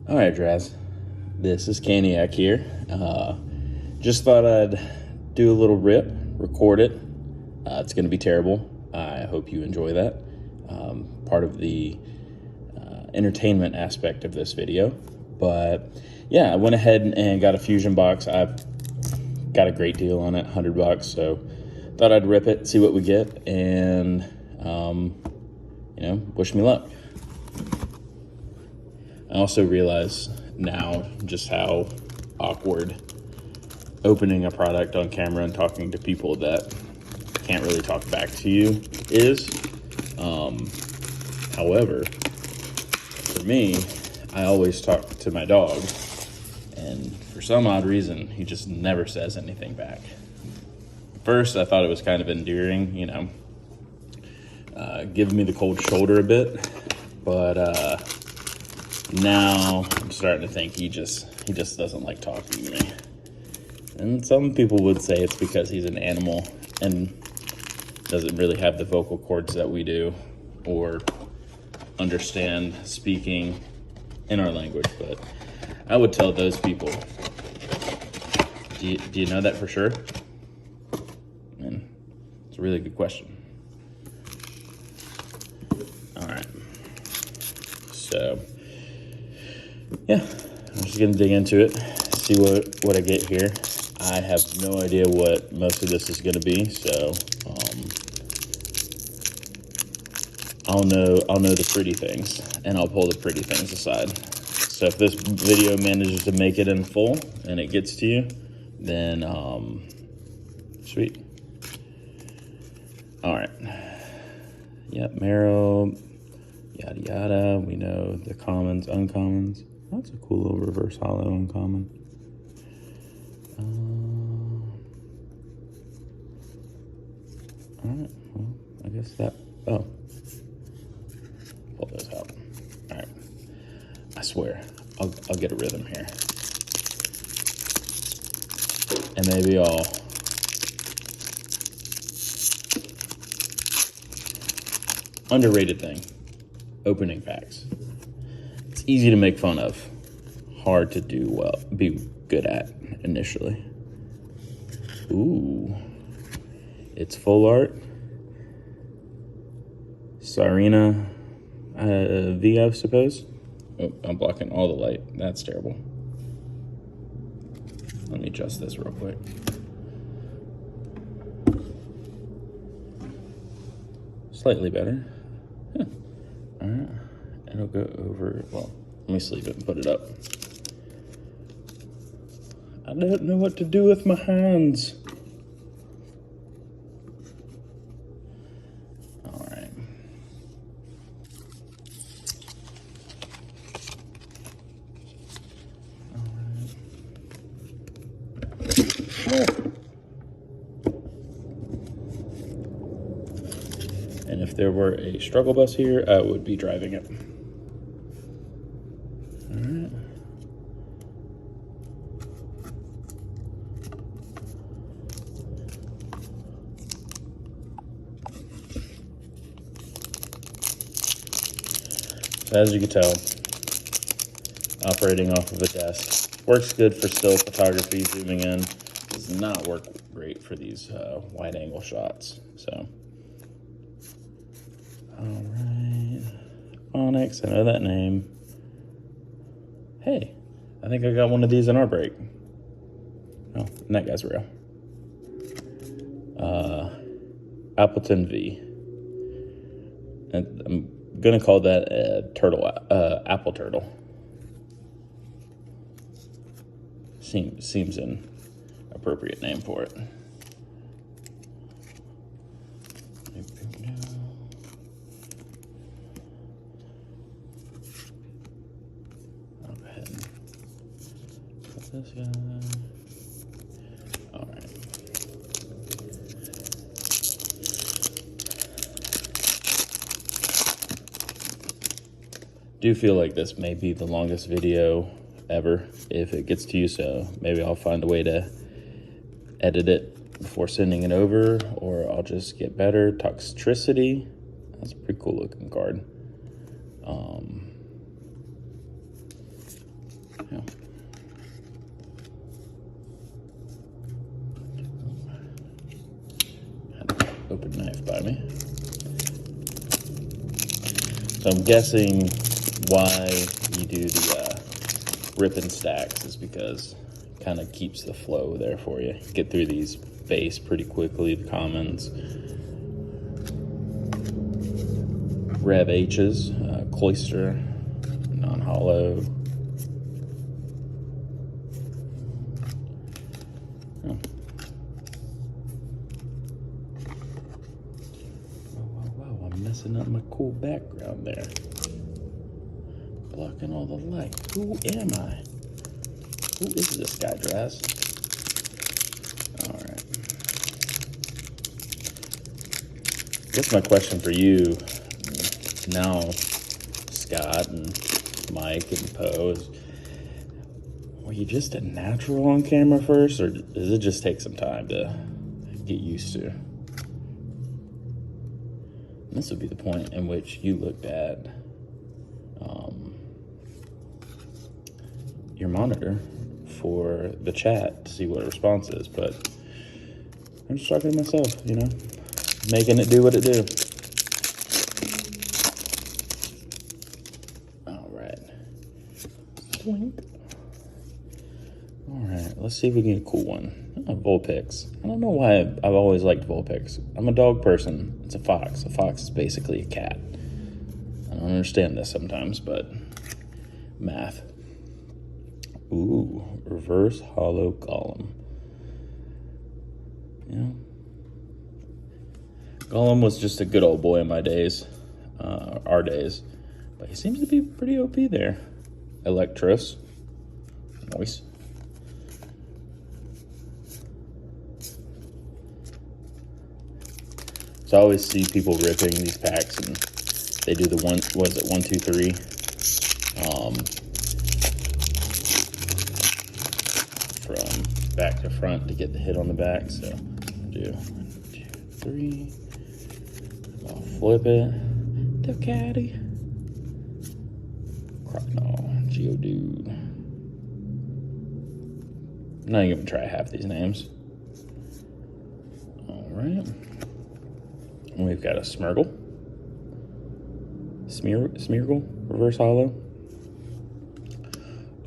All right, Draz. This is Caniac here. Just thought I'd do a little record it. It's going to be terrible. I hope you enjoy that. Part of the entertainment aspect of this video. But yeah, I went ahead and got a Fusion box. I've got a great deal on it, $100. So thought I'd rip it, see what we get, and wish me luck. I also realize now just how awkward opening a product on camera and talking to people that can't really talk back to you is. However, for me, I always talk to my dog, and for some odd reason, he just never says anything back. First, I thought it was kind of endearing, giving me the cold shoulder a bit, but now I'm starting to think he just doesn't like talking to me. And some people would say it's because he's an animal and doesn't really have the vocal cords that we do or understand speaking in our language. But I would tell those people, do you know that for sure? And it's a really good question. All right. So yeah, I'm just gonna dig into it, see what I get here. I have no idea what most of this is gonna be, so I'll know the pretty things, and I'll pull the pretty things aside. So if this video manages to make it in full and it gets to you, then sweet. All right. Yep, marrow, yada yada. We know the commons, uncommons. That's a cool little reverse hollow uncommon. All right, well, I guess that, pull those out. All right, I swear, I'll get a rhythm here. And maybe I'll underrated thing, opening packs. It's easy to make fun of, hard to do well, be good at initially. Ooh, it's full art. Sarina V, I suppose. Oh, I'm blocking all the light. That's terrible. Let me adjust this real quick. Slightly better. Yeah. All right. It'll go over, well, let me sleeve it and put it up. I don't know what to do with my hands. All right. And if there were a struggle bus here, I would be driving it. All right. So as you can tell, operating off of a desk. Works good for still photography, zooming in. Does not work great for these wide angle shots. So, all right, Onyx, I know that name. Hey, I think I got one of these in our break. Oh, and that guy's real. Appleton V. And I'm gonna call that a turtle, apple turtle. Seems an appropriate name for it. I'll go ahead and put this guy. All right. Do feel like this may be the longest video ever if it gets to you, so maybe I'll find a way to edit it before sending it over, or I'll just get better. Toxtricity, that's a pretty cool looking card. Yeah. Had an open knife by me. So I'm guessing why you do the rip and stacks is because it kind of keeps the flow there for you. Get through these base pretty quickly, the commons. Rev H's, Cloister, non-hollow. Oh. Wow, I'm messing up my cool background there. Blocking all the light. Who am I? Who is this guy, Draz? Alright. I guess my question for you now, Scott and Mike and Poe, is, were you just a natural on camera first, or does it just take some time to get used to? And this would be the point in which you looked at your monitor for the chat to see what a response is, but I'm just talking to myself, you know, making it do what it do. All right. All right, let's see if we can get a cool one. Oh, Vulpix. I don't know why I've always liked Vulpix. I'm a dog person. It's a fox. A fox is basically a cat. I don't understand this sometimes, but math. Ooh, reverse hollow golem. Yeah. Golem was just a good old boy in my days, our days. But he seems to be pretty OP there. Electros. Nice. So I always see people ripping these packs and they do the 1, 2, 3? From back to front to get the hit on the back. So I'll do 1, 2, 3. I'll flip it. The caddy. Crocodile. Geodude. I'm not even gonna try half these names. Alright. We've got a Smeargle. Smeargle. Reverse hollow.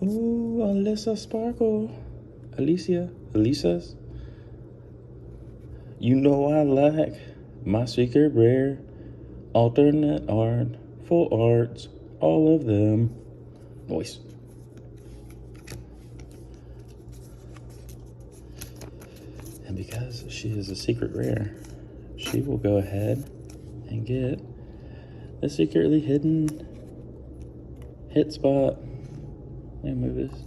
Ooh, Alyssa Sparkle. Alicia's. You know I like my secret rare. Alternate art. Full arts. All of them. Nice. And because she is a secret rare, she will go ahead and get the secretly hidden hit spot. Let me move this.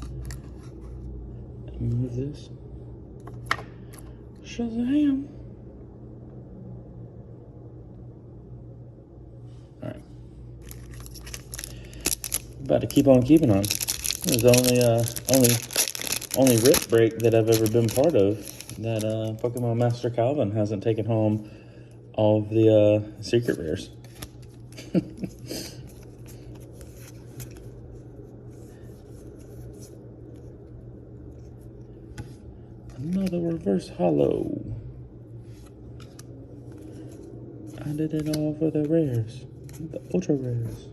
Move this. Shazam. Alright. About to keep on keeping on. There's only rip break that I've ever been part of that Pokemon Master Calvin hasn't taken home all of the secret rares. Another reverse hollow. I did it all for the rares, the ultra rares.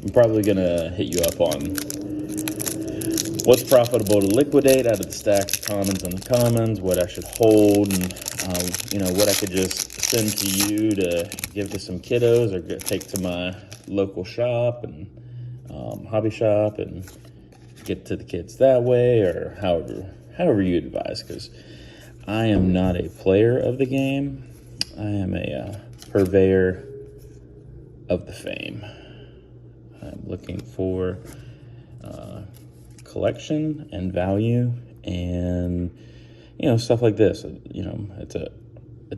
I'm probably gonna hit you up on what's profitable to liquidate out of the stacks of commons and the commons, what I should hold, and you know, what I could just send to you to give to some kiddos or take to my local shop and hobby shop and get to the kids that way, or however you advise, because I am not a player of the game. I am a purveyor of the fame. I'm looking for collection and value, and you know, stuff like this. You know, it's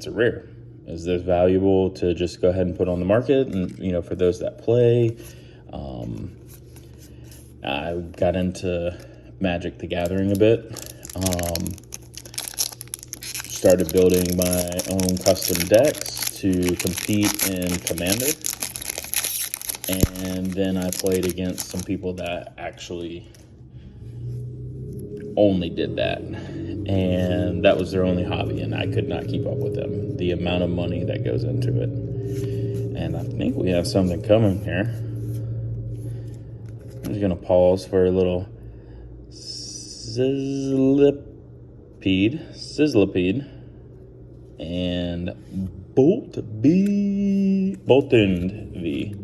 a rare. Is this valuable to just go ahead and put on the market? And you know, for those that play, I got into Magic the Gathering a bit. Started building my own custom decks to compete in Commander. And then I played against some people that actually only did that. And that was their only hobby, and I could not keep up with them. The amount of money that goes into it. And I think we have something coming here. I'm just going to pause for a little sizzlipede, and Boltund V.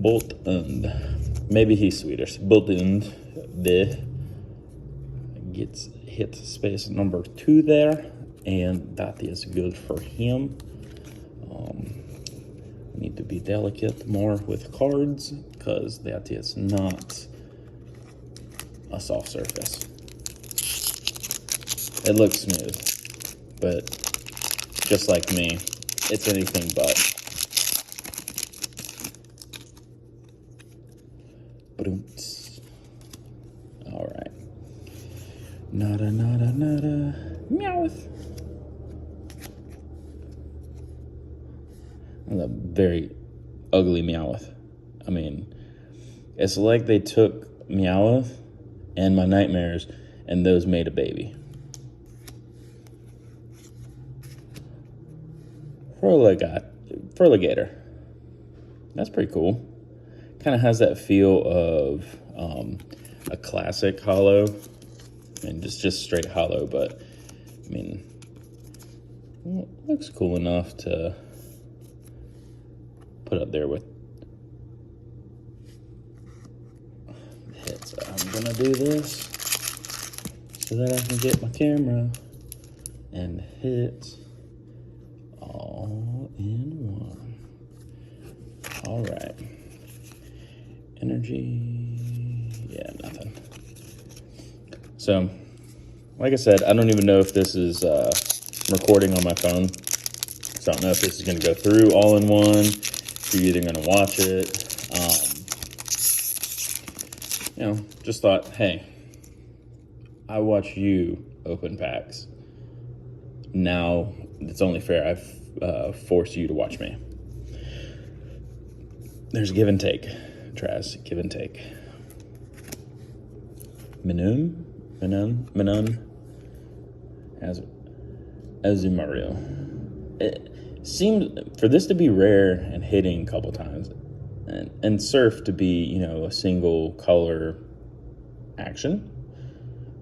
Boltund. Maybe he's Swedish. Boltund V gets hit space number 2 there, and that is good for him. Need to be delicate more with cards because that is not a soft surface. It looks smooth, but just like me, it's anything but. All right. Nada. Meowth. A very ugly Meowth. I mean, it's like they took Meowth and my nightmares and those made a baby. Feraligatr. That's pretty cool. Kind of has that feel of a classic holo, and just straight holo, but I mean, well, it looks cool enough to put up there with hits. I'm gonna do this so that I can get my camera and hit all in one. All right. Energy, yeah, nothing. So, like I said, I don't even know if this is recording on my phone. So I don't know if this is gonna go through all in one. You're either going to watch it, just thought, hey, I watch you open packs. Now it's only fair I've forced you to watch me. There's give and take, Traz, give and take. Minun, Azumarill. It seemed for this to be rare and hitting a couple times, and Surf to be, a single color action.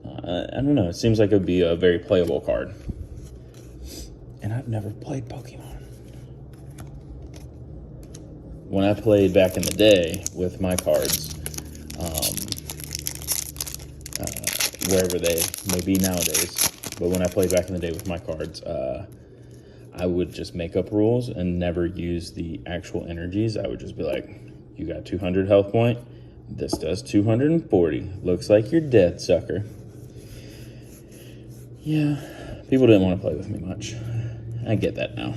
I don't know. It seems like it would be a very playable card. And I've never played Pokemon. When I played back in the day with my cards, wherever they may be nowadays, but when I played back in the day with my cards, I would just make up rules and never use the actual energies. I would just be like, you got 200 health point. This does 240. Looks like you're dead, sucker. Yeah, people didn't want to play with me much. I get that now.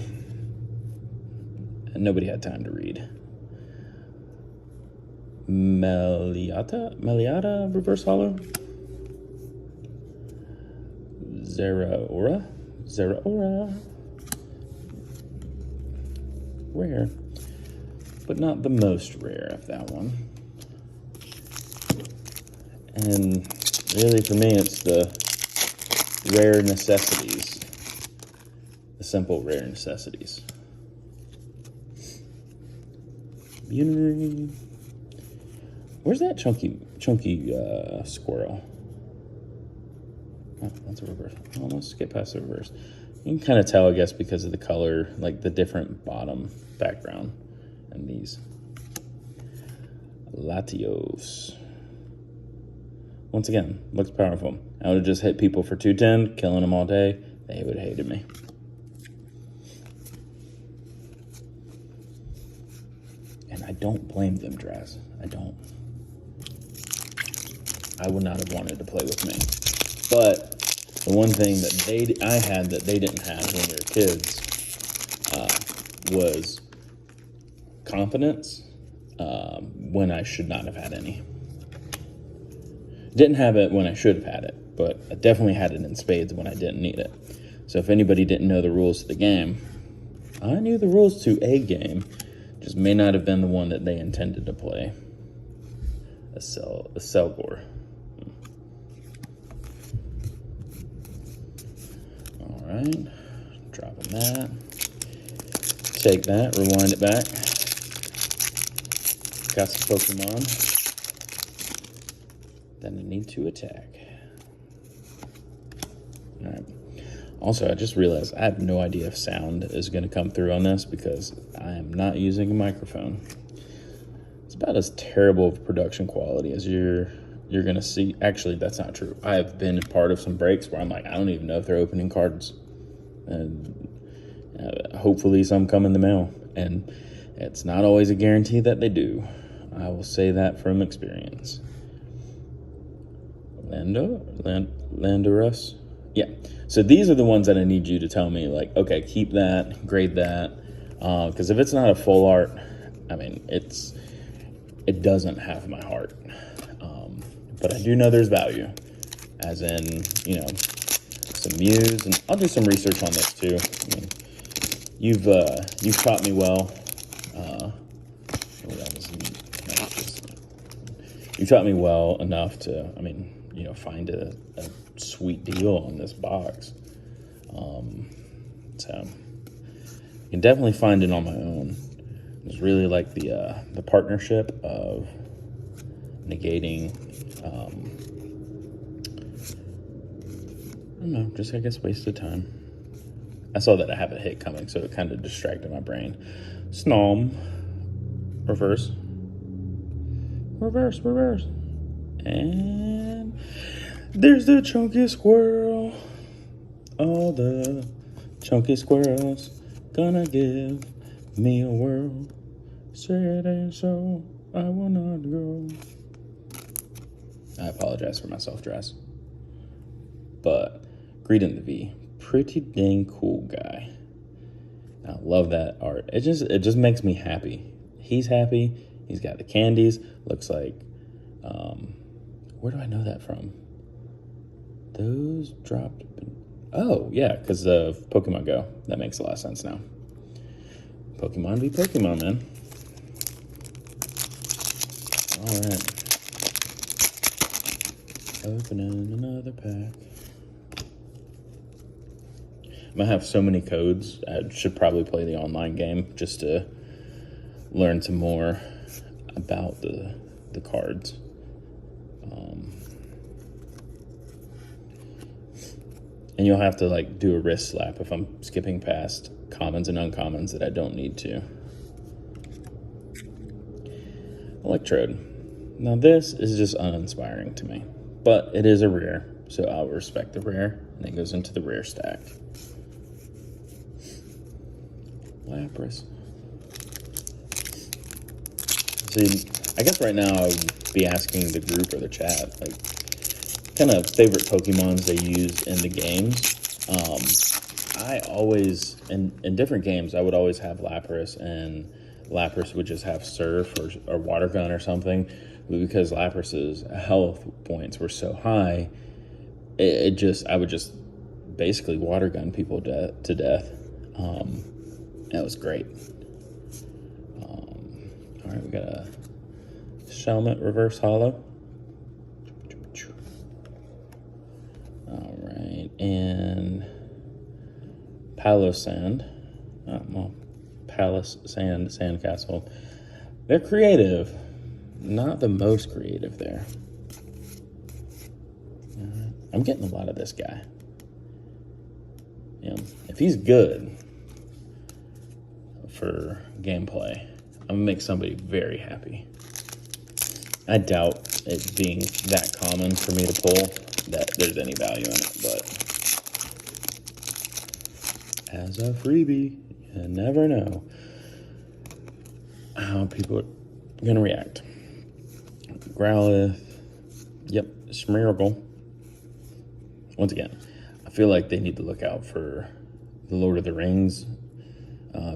And nobody had time to read. Meliata reverse holo. Zeraora. Rare, but not the most rare of that one. And really for me, it's the rare necessities, the simple rare necessities. Unary. Where's that chunky squirrel? Oh, that's a reverse. Oh, let's skip past the reverse. You can kind of tell, I guess, because of the color, like the different bottom background. And these. Latios. Once again, looks powerful. I would have just hit people for 210, killing them all day. They would have hated me. And I don't blame them, Draz. I don't. I would not have wanted to play with me. But the one thing that I had that they didn't have when they were kids was confidence when I should not have had any. Didn't have it when I should have had it, but I definitely had it in spades when I didn't need it. So if anybody didn't know the rules of the game, I knew the rules to a game, just may not have been the one that they intended to play. A Selgor. All right, dropping that. Take that, rewind it back. Got some Pokemon that I need to attack. All right. Also, I just realized I have no idea if sound is going to come through on this because I am not using a microphone. It's about as terrible of production quality as you're going to see. Actually, that's not true. I have been part of some breaks where I'm like, I don't even know if they're opening cards. And hopefully some come in the mail. And it's not always a guarantee that they do. I will say that from experience. Landorus? Yeah. So these are the ones that I need you to tell me, like, okay, keep that, grade that. Because if it's not a full art, I mean, it doesn't have my heart. But I do know there's value. As in, you know, some Mews, and I'll do some research on this too. I mean, you've taught me well. You taught me well enough to, I mean, you know, find a sweet deal on this box. So you can definitely find it on my own. It's really like the partnership of negating, I don't know, just I guess wasted time. I saw that I have a hit coming, so it kind of distracted my brain. Snom, reverse. And there's the chunky squirrel. All the chunky squirrels gonna give me a whirl. Say it ain't so, I will not go. I apologize for my self-dress. But Greedent the V, pretty dang cool guy. I love that art. It just makes me happy. He's happy. He's got the candies. Looks like, where do I know that from? Those dropped. Oh, yeah, because of Pokemon Go. That makes a lot of sense now. Pokemon v. Pokemon, man. All right. Opening another pack. I might have so many codes. I should probably play the online game just to learn some more about the cards. And you'll have to like do a wrist slap if I'm skipping past commons and uncommons that I don't need to. Electrode. Now this is just uninspiring to me, but it is a rare, so I'll respect the rare, and it goes into the rare stack. Lapras. See, I guess right now I would be asking the group or the chat, like, kind of favorite Pokemons they use in the games. I always, in different games, I would always have Lapras, and Lapras would just have Surf or Water Gun or something. But because Lapras's health points were so high, I would just basically Water Gun people to death. That was great. All right, we got a Shelmet Reverse Hollow. All right, and Palossand. Palace Sand Sandcastle. They're creative, not the most creative there. I'm getting a lot of this guy. Yeah, if he's good for gameplay, I'm gonna make somebody very happy. I doubt it being that common for me to pull that there's any value in it, but as a freebie, you never know how people are gonna react. Growlithe, yep, Smeargle. Once again, I feel like they need to look out for the Lord of the Rings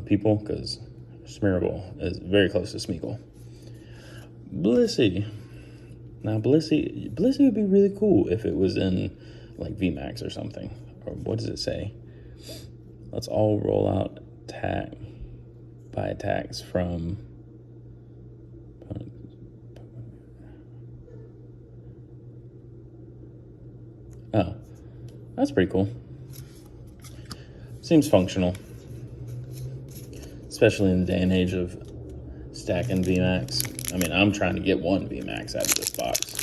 people, because Smeargle is very close to Smeagol. Blissey. Now, Blissey would be really cool if it was in, like, VMAX or something. Or what does it say? Let's all roll out attack by attacks from oh, that's pretty cool. Seems functional, especially in the day and age of stacking VMAX. I mean, I'm trying to get one VMAX out of this box.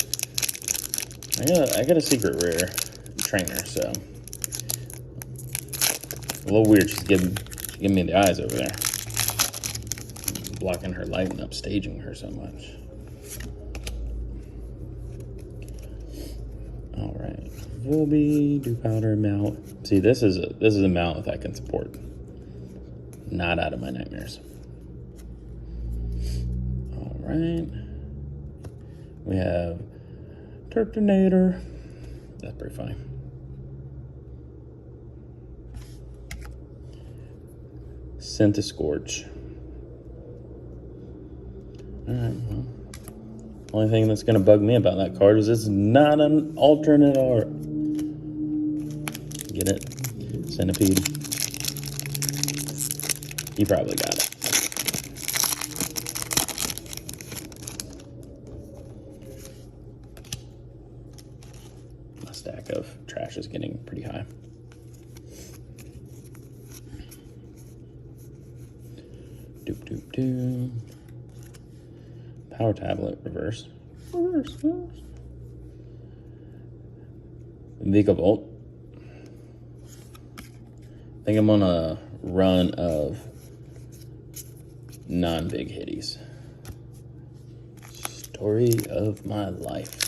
I got a secret rare trainer, so a little weird. She's giving me the eyes over there, blocking her light and upstaging her so much. All right, Volby, do powder, mount. See, this is a mount I can support. Not out of my nightmares. All right, we have Turtonator. That's pretty funny. Scorch. Alright, well. Only thing that's going to bug me about that card is it's not an alternate art. Get it? Centipede. You probably got it. My stack of trash is getting pretty high. Doop. Power tablet, reverse. Vigavolt. I think I'm on a run of non-big hitties. Story of my life.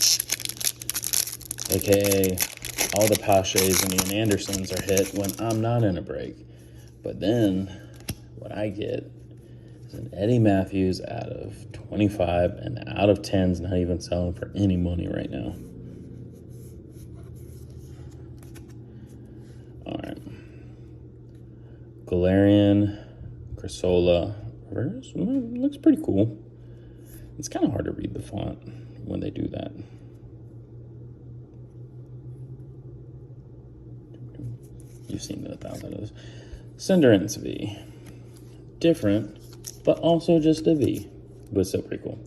AKA all the Paches and Ian Andersons are hit when I'm not in a break. But then what I get is an Eddie Matthews out of 25 and out of 10's not even selling for any money right now. All right. Galarian, Crasola, reverse. Looks pretty cool. It's kind of hard to read the font when they do that. You've seen it 1,000 of those. Cinderace V. Different, but also just a V, but still pretty cool.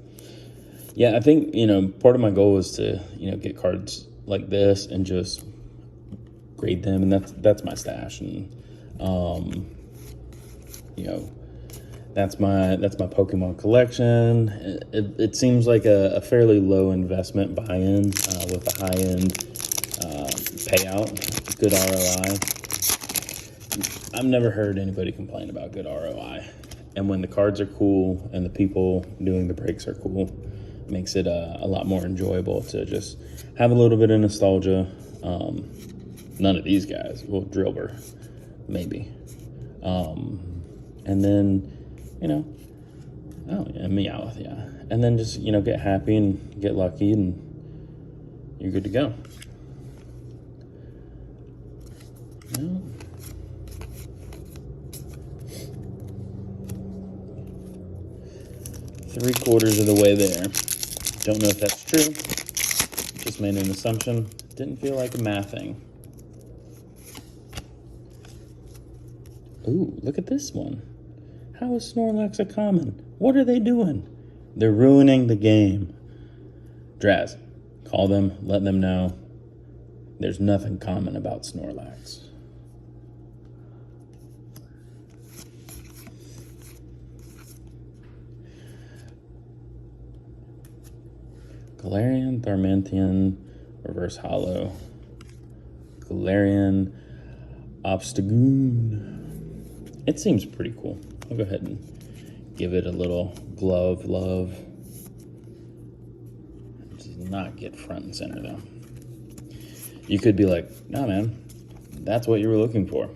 Yeah, I think, part of my goal is to, get cards like this and just grade them, and that's my stash, and that's my Pokemon collection. It seems like a fairly low investment buy-in with a high-end payout, good ROI. I've never heard anybody complain about good ROI. And when the cards are cool and the people doing the breaks are cool, it makes it a lot more enjoyable to just have a little bit of nostalgia. None of these guys. Well, Drillbur, maybe. And then, Meowth, yeah. And then just, get happy and get lucky and you're good to go. Well, 3/4 of the way there. Don't know if that's true. Just made an assumption. Didn't feel like a math thing. Ooh, look at this one. How is Snorlax a common? What are they doing? They're ruining the game. Draz, call them, let them know. There's nothing common about Snorlax. Galarian, Darmanitan, Reverse Hollow. Galarian, Obstagoon. It seems pretty cool. I'll go ahead and give it a little glove love. It does not get front and center though. You could be like, nah man, that's what you were looking for.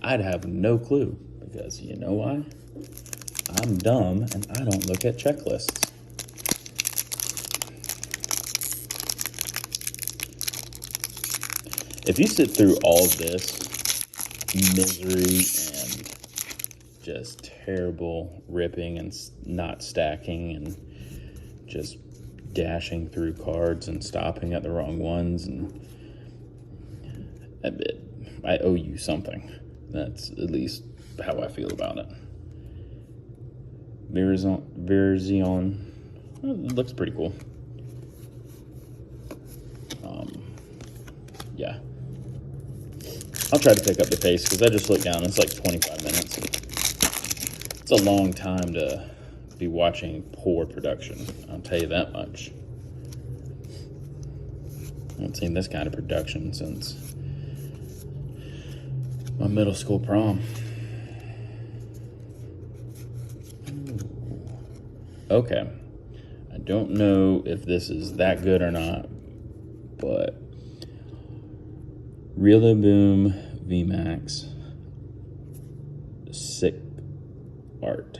I'd have no clue because you know why? I'm dumb and I don't look at checklists. If you sit through all of this misery and just terrible ripping and not stacking and just dashing through cards and stopping at the wrong ones, and I owe you something. That's at least how I feel about it. Virizion, well, it looks pretty cool. Yeah. I'll try to pick up the pace because I just looked down. It's like 25 minutes. It's a long time to be watching poor production. I'll tell you that much. I haven't seen this kind of production since my middle school prom. Okay. I don't know if this is that good or not, but Rillaboom VMAX, sick art.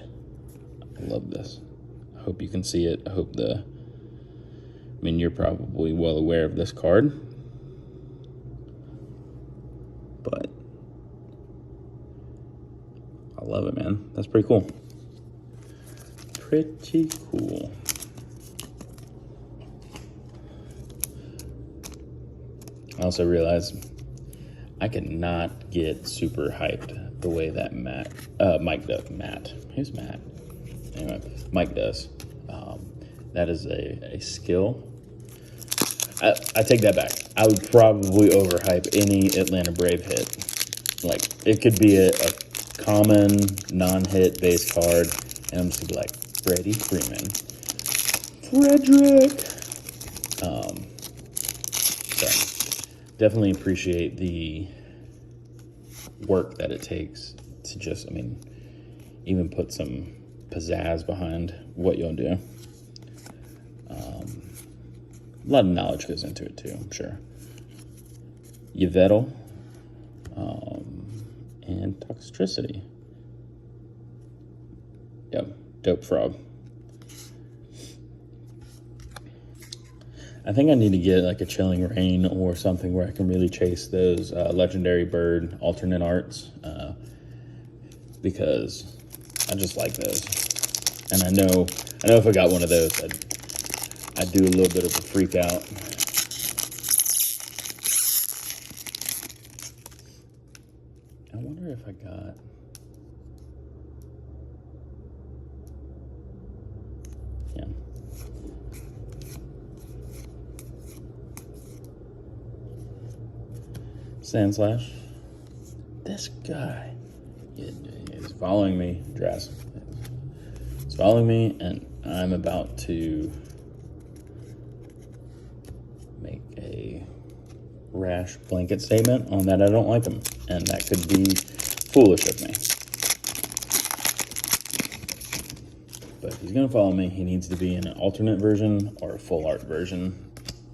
I love this. I hope you can see it. I hope I mean, you're probably well aware of this card, but I love it, man. That's pretty cool. Pretty cool. I also realized I cannot get super hyped the way that Mike does. Matt. Who's Matt? Anyway, Mike does. That is a skill. I take that back. I would probably overhype any Atlanta Brave hit. Like, it could be a common non-hit base card, and I'm just gonna be like, Freddie Freeman. Frederick! So, definitely appreciate the work that it takes to just, I mean, even put some pizzazz behind what you'll do. A lot of knowledge goes into it too, I'm sure. Yvettle, and Toxtricity. Yep, dope frog. I think I need to get like a Chilling Reign or something where I can really chase those legendary bird alternate arts, because I just like those. And I know if I got one of those, I'd do a little bit of a freak out. I wonder if I got... Yeah. Sandslash. This guy is following me, Jurassic. He's following me, and I'm about to make a rash blanket statement on that I don't like him, and that could be foolish of me. But if he's gonna follow me, he needs to be in an alternate version or a full art version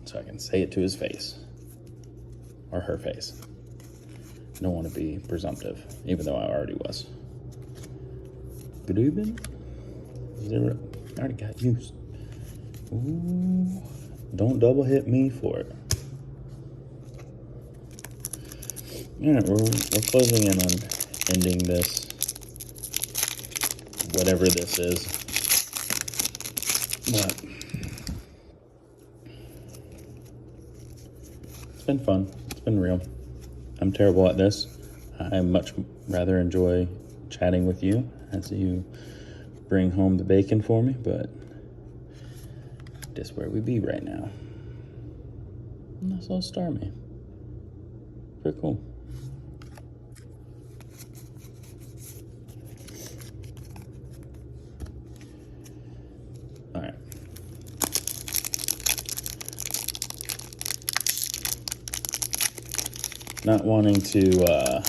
so I can say it to his face. Or her face. I don't want to be presumptive, even though I already was. Good evening. I already got used. Ooh, don't double hit me for it. Alright, we're closing in on ending this, whatever this is. But it's been fun. It's been real. I'm terrible at this. I much rather enjoy chatting with you as you bring home the bacon for me, but just where we be right now. And that's all Starmie. Pretty cool. Alright. Not wanting to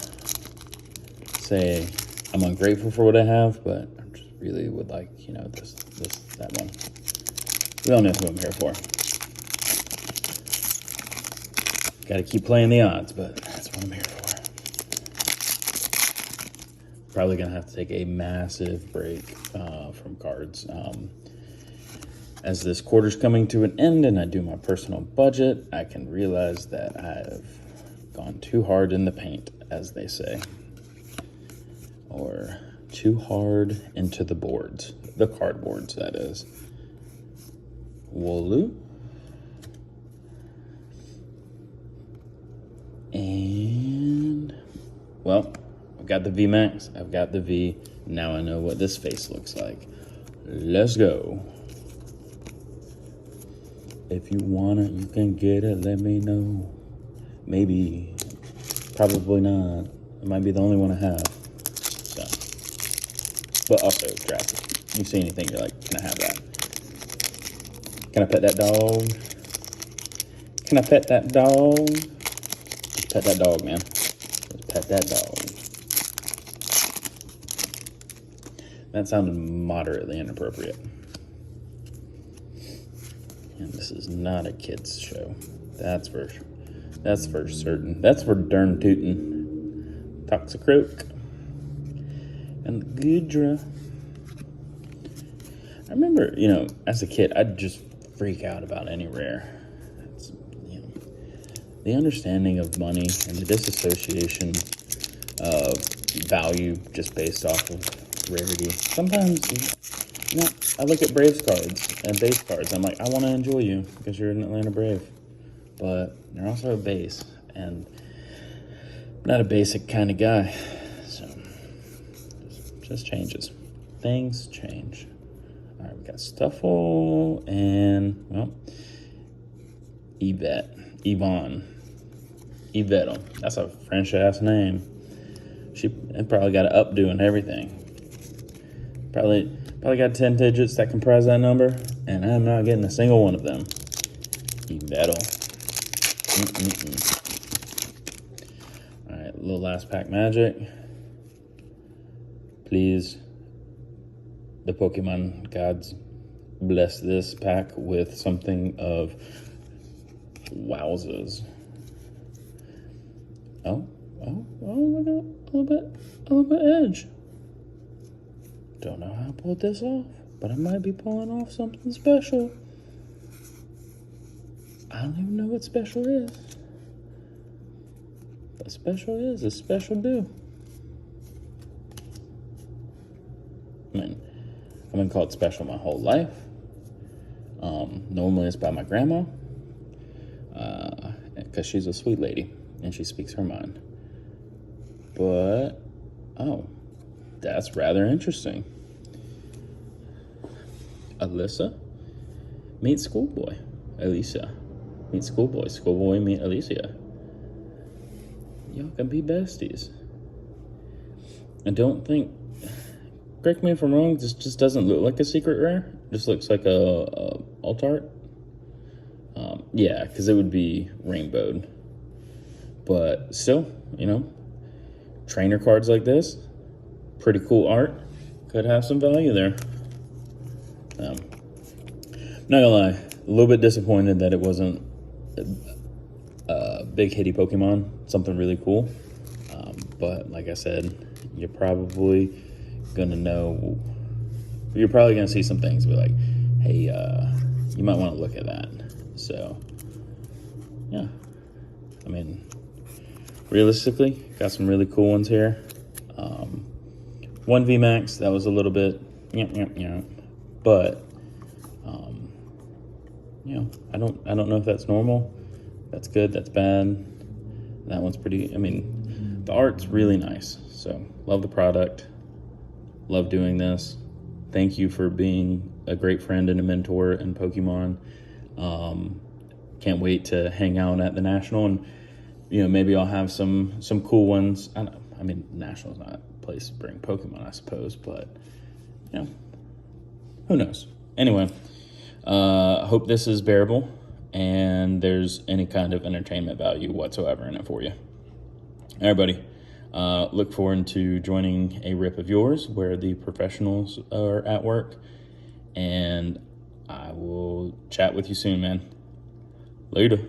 say I'm ungrateful for what I have, but I just really would like, you know, that one. We all know who I'm here for. Got to keep playing the odds, but that's what I'm here for. Probably going to have to take a massive break from cards. As this quarter's coming to an end and I do my personal budget, I can realize that I've gone too hard in the paint, as they say. Or too hard into the boards. The cardboards, that is. Wooloo. And, well, I've got the V Max, I've got the V. Now I know what this face looks like. Let's go. If you want it, you can get it, let me know. Maybe, probably not. It might be the only one I have. So, but also, Drax, if you see anything, you're like, can I have that? Can I pet that dog? Can I pet that dog? Just pet that dog, man. Just pet that dog. That sounded moderately inappropriate. And this is not a kid's show. That's for certain. That's for darn tootin'. Toxicroak. And the Goodra. I remember, as a kid, I'd just freak out about any rare. It's, the understanding of money and the disassociation of value just based off of rarity. Sometimes, I look at Braves cards and base cards. I'm like, I want to enjoy you because you're an Atlanta Brave. But they're also a base, and I'm not a basic kind of guy. So, just changes. Things change. All right, we got Stuffle and, Yvonne. That's a French-ass name. She probably got an updo and everything. Probably got 10 digits that comprise that number, and I'm not getting a single one of them. Yvettle. All right, little last pack magic. Please, the Pokemon gods, bless this pack with something of wowzers. Oh, look at a little bit edge. Don't know how to pull this off, but I might be pulling off something special. I don't even know what special is. But special is a special do. I mean, I've been called special my whole life. Normally it's by my grandma, because she's a sweet lady and she speaks her mind. But, that's rather interesting. Alyssa meet Schoolboy. Alicia meet Schoolboy. Schoolboy meet Alicia. Y'all can be besties. I don't think, correct me if I'm wrong, this just doesn't look like a secret rare. Just looks like a alt art. Yeah, because it would be rainbowed. But still, trainer cards like this, pretty cool art, could have some value there. Not gonna lie, a little bit disappointed that it wasn't a big hitty Pokemon, something really cool. But like I said, you're probably gonna see some things be like, hey, you might want to look at that. So, yeah. I mean, realistically, got some really cool ones here. One VMAX, that was a little bit, but, I don't know if that's normal. That's good, that's bad. That one's pretty, the art's really nice. So, love the product. Love doing this. Thank you for being a great friend and a mentor in Pokemon. Can't wait to hang out at the National, and maybe I'll have some cool ones. National's not a place to bring Pokemon, I suppose, but who knows? Anyway, I hope this is bearable and there's any kind of entertainment value whatsoever in it for you. Everybody, look forward to joining a rip of yours where the professionals are at work, and I will chat with you soon, man. Later.